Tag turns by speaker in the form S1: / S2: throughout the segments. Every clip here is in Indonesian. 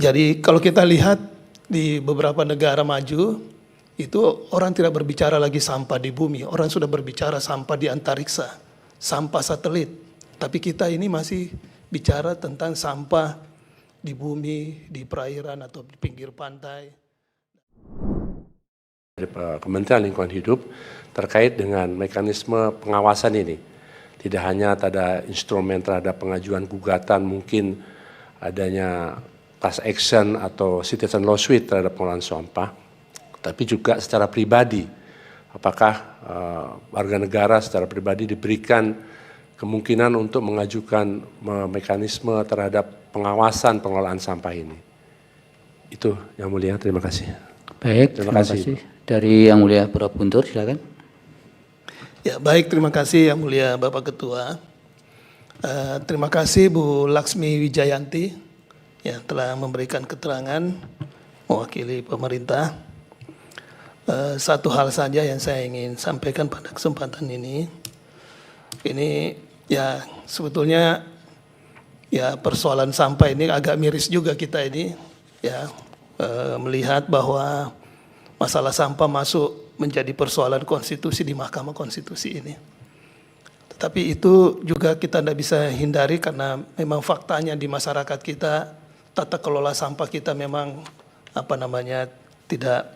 S1: Jadi kalau kita lihat di beberapa negara maju, itu orang tidak berbicara lagi sampah di bumi, orang sudah berbicara sampah di antariksa, sampah satelit. Tapi kita ini masih bicara tentang sampah di bumi, di perairan atau di pinggir pantai.
S2: Dari Kementerian Lingkungan Hidup terkait dengan mekanisme pengawasan ini. Tidak hanya ada instrumen terhadap pengajuan gugatan, mungkin adanya class action atau citizen lawsuit terhadap pengelolaan sampah, tapi juga secara pribadi. Apakah warga negara secara pribadi diberikan kemungkinan untuk mengajukan mekanisme terhadap pengawasan pengelolaan sampah ini? Itu Yang Mulia, terima kasih.
S3: Baik, terima kasih. Dari Yang Mulia Prof. Guntur, silakan.
S1: Ya, baik, terima kasih Yang Mulia Bapak Ketua. Terima kasih Bu Laksmi Wijayanti yang telah memberikan keterangan mewakili pemerintah. Satu hal saja yang saya ingin sampaikan pada kesempatan ini ya sebetulnya ya persoalan sampah ini agak miris juga kita ini ya melihat bahwa masalah sampah masuk menjadi persoalan konstitusi di Mahkamah Konstitusi ini. Tetapi itu juga kita tidak bisa hindari karena memang faktanya di masyarakat kita tata kelola sampah kita memang tidak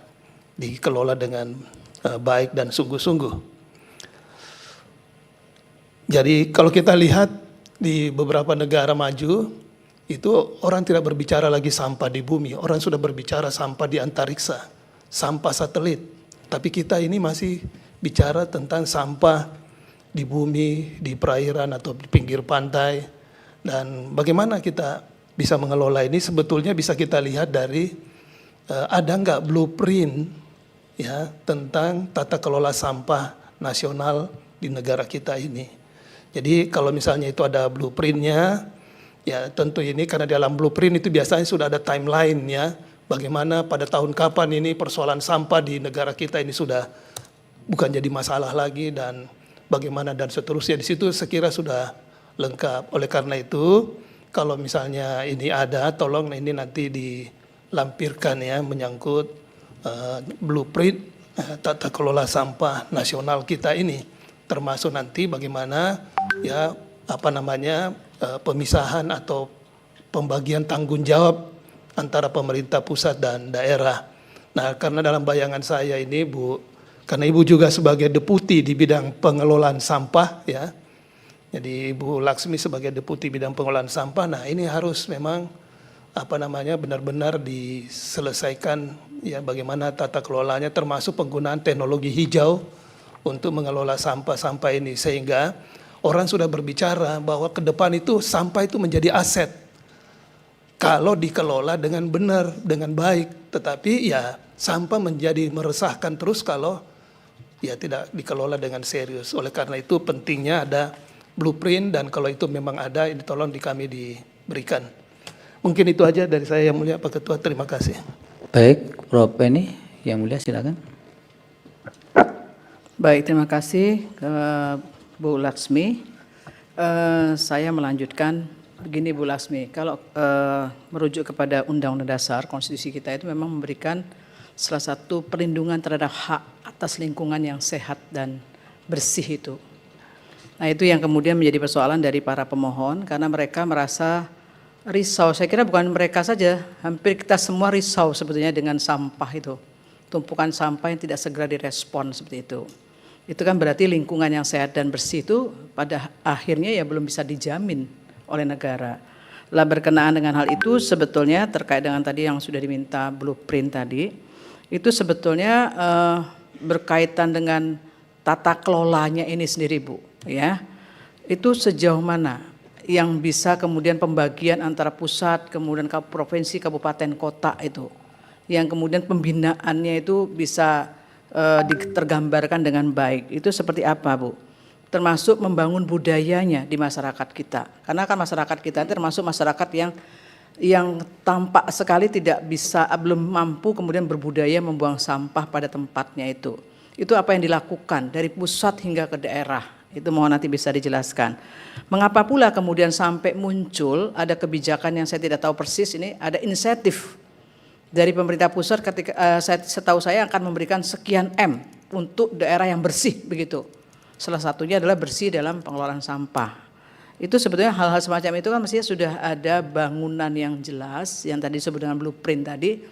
S1: dikelola dengan baik dan sungguh-sungguh. Jadi kalau kita lihat di beberapa negara maju, itu orang tidak berbicara lagi sampah di bumi, orang sudah berbicara sampah di antariksa, sampah satelit. Tapi kita ini masih bicara tentang sampah di bumi, di perairan atau di pinggir pantai. Dan bagaimana kita bisa mengelola ini sebetulnya bisa kita lihat dari ada nggak blueprint ya tentang tata kelola sampah nasional di negara kita ini. Jadi kalau misalnya itu ada blueprintnya, ya tentu ini karena dalam blueprint itu biasanya sudah ada timeline ya, bagaimana pada tahun kapan ini persoalan sampah di negara kita ini sudah bukan jadi masalah lagi dan bagaimana dan seterusnya. Di situ sekira sudah lengkap. Oleh karena itu kalau misalnya ini ada, tolong ini nanti dilampirkan ya menyangkut blueprint tata kelola sampah nasional kita ini, termasuk nanti bagaimana ya pemisahan atau pembagian tanggung jawab antara pemerintah pusat dan daerah. Nah, karena dalam bayangan saya ini Bu, karena Ibu juga sebagai deputi di bidang pengelolaan sampah ya. Jadi Ibu Laksmi sebagai deputi bidang pengelolaan sampah, nah ini harus memang benar-benar diselesaikan ya bagaimana tata kelolanya termasuk penggunaan teknologi hijau untuk mengelola sampah-sampah ini sehingga orang sudah berbicara bahwa ke depan itu sampah itu menjadi aset kalau dikelola dengan benar, dengan baik. Tetapi ya sampah menjadi meresahkan terus kalau ya tidak dikelola dengan serius. Oleh karena itu pentingnya ada blueprint dan kalau itu memang ada ini tolong kami diberikan. Mungkin itu aja dari saya Yang Mulia Pak Ketua, terima kasih.
S3: Baik, Prof. Penny, Yang Mulia silakan.
S4: Baik, terima kasih Bu Laksmi. Saya melanjutkan begini Bu Laksmi, kalau merujuk kepada Undang-Undang Dasar, konstitusi kita itu memang memberikan salah satu perlindungan terhadap hak atas lingkungan yang sehat dan bersih itu. Nah itu yang kemudian menjadi persoalan dari para pemohon karena mereka merasa risau. Saya kira bukan mereka saja, hampir kita semua risau sebetulnya dengan sampah itu. Tumpukan sampah yang tidak segera direspon seperti itu. Itu kan berarti lingkungan yang sehat dan bersih itu pada akhirnya ya belum bisa dijamin oleh negara. Lah berkenaan dengan hal itu sebetulnya terkait dengan tadi yang sudah diminta blueprint tadi, itu sebetulnya berkaitan dengan tata kelolanya ini sendiri Bu. Ya, itu sejauh mana yang bisa kemudian pembagian antara pusat, kemudian provinsi, kabupaten, kota itu, yang kemudian pembinaannya itu bisa tergambarkan dengan baik. Itu seperti apa Bu? Termasuk membangun budayanya di masyarakat kita. Karena kan masyarakat kita termasuk masyarakat yang tampak sekali tidak bisa, belum mampu kemudian berbudaya membuang sampah pada tempatnya itu. Itu apa yang dilakukan dari pusat hingga ke daerah. Itu mohon nanti bisa dijelaskan. Mengapa pula kemudian sampai muncul ada kebijakan yang saya tidak tahu persis ini, ada insentif dari pemerintah pusat ketika setahu saya akan memberikan sekian M untuk daerah yang bersih begitu. Salah satunya adalah bersih dalam pengelolaan sampah. Itu sebetulnya hal-hal semacam itu kan mestinya sudah ada bangunan yang jelas yang tadi disebut dengan blueprint tadi.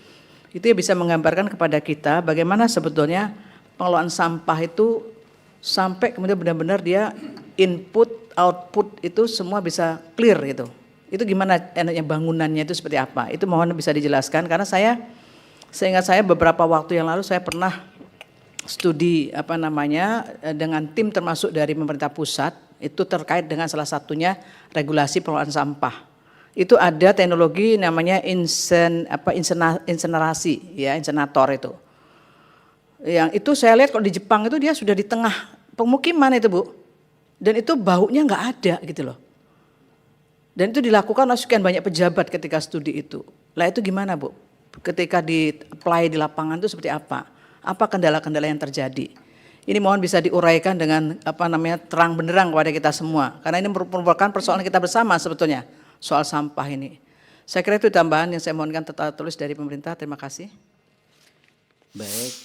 S4: Itu ya bisa menggambarkan kepada kita bagaimana sebetulnya pengelolaan sampah itu sampai kemudian benar-benar dia input, output itu semua bisa clear gitu. Itu gimana enaknya bangunannya itu seperti apa? Itu mohon bisa dijelaskan karena seingat saya beberapa waktu yang lalu saya pernah studi dengan tim termasuk dari pemerintah pusat itu terkait dengan salah satunya regulasi pengelolaan sampah. Itu ada teknologi namanya insenerasi ya, insenator itu. Yang itu saya lihat kalau di Jepang itu dia sudah di tengah pemukiman itu Bu. Dan itu baunya nggak ada gitu loh. Dan itu dilakukan oleh sekian banyak pejabat ketika studi itu. Lah itu gimana Bu? Ketika di-apply di lapangan itu seperti apa? Apa kendala-kendala yang terjadi? Ini mohon bisa diuraikan dengan terang benderang kepada kita semua. Karena ini merupakan persoalan kita bersama sebetulnya, soal sampah ini. Saya kira itu tambahan yang saya mohonkan tertulis dari pemerintah. Terima kasih.
S3: Baik.